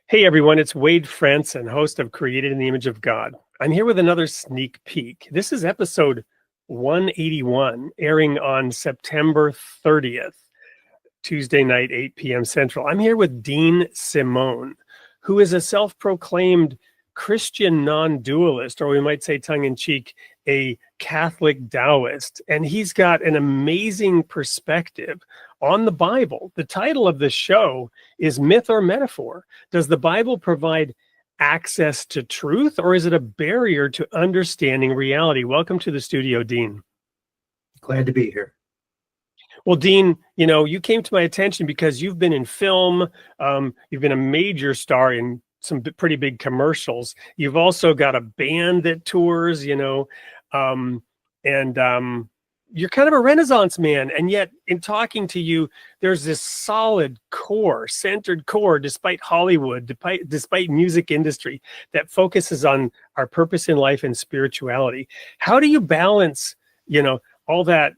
Hey everyone, it's Wade Franson, host of Created in the Image of God. I'm here with another sneak peek. This is episode 181, airing on September 30th, Tuesday night, 8 p.m. Central. I'm here with Dean Simone, who is a self-proclaimed Christian non-dualist, or we might say tongue-in-cheek, a Catholic Taoist. And he's got an amazing perspective on the Bible. The title of the show is Myth or Metaphor? Does the Bible provide access to truth, or is it a barrier to understanding reality? Welcome to the studio, Dean. Glad to be here. Well, Dean, you came to my attention because you've been in film. You've been a major star in some pretty big commercials. You've also got a band that tours, and you're kind of a Renaissance man. And yet in talking to you, there's this solid core, centered core, despite Hollywood, despite music industry, that focuses on our purpose in life and spirituality. How do you balance, all that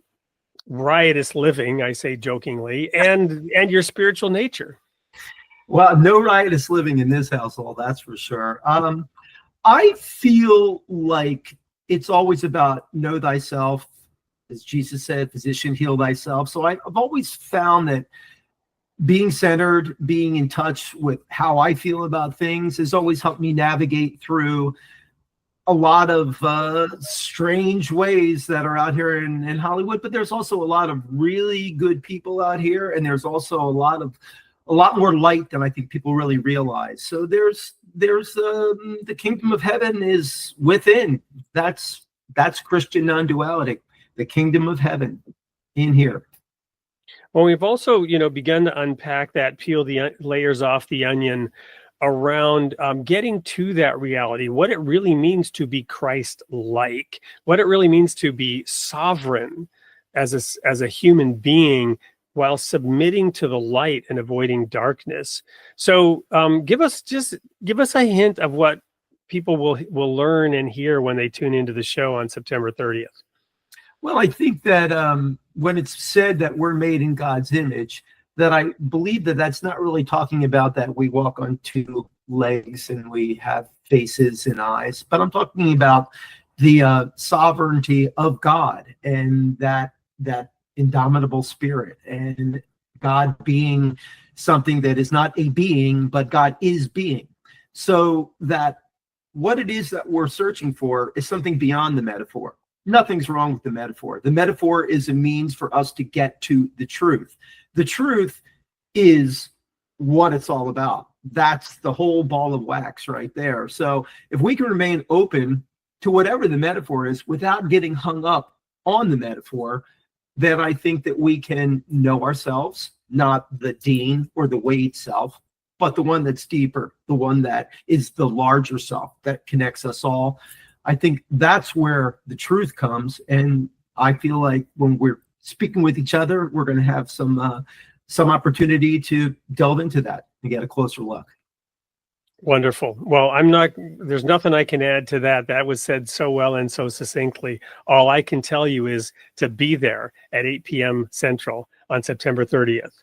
riotous living, I say jokingly, and your spiritual nature? Well, no riotous living in this household, that's for sure. I feel like it's always about know thyself. As Jesus said, physician, heal thyself. So I've always found that being centered, being in touch with how I feel about things has always helped me navigate through a lot of strange ways that are out here in Hollywood. But there's also a lot of really good people out here, and there's also a lot more light than I think people really realize. So there's the kingdom of heaven is within. That's Christian non-duality. The kingdom of heaven in here. Well, we've also, begun to unpack that, peel the layers off the onion around getting to that reality, what it really means to be Christ-like, what it really means to be sovereign as a human being while submitting to the light and avoiding darkness. So give us a hint of what people will learn and hear when they tune into the show on September 30th. Well, I think that when it's said that we're made in God's image, that I believe that that's not really talking about that we walk on two legs and we have faces and eyes, but I'm talking about the sovereignty of God and that indomitable spirit, and God being something that is not a being, but God is being. So that what it is that we're searching for is something beyond the metaphor. Nothing's wrong with the metaphor. The metaphor is a means for us to get to the truth. The truth is what it's all about. That's the whole ball of wax right there. So if we can remain open to whatever the metaphor is without getting hung up on the metaphor, then I think that we can know ourselves, not the Dean or the Wade self, but the one that's deeper, the one that is the larger self that connects us all. I think that's where the truth comes, and I feel like when we're speaking with each other, we're going to have some opportunity to delve into that and get a closer look. Wonderful. Well, there's nothing I can add to that. That was said so well and so succinctly. All I can tell you is to be there at 8 p.m. Central on September 30th.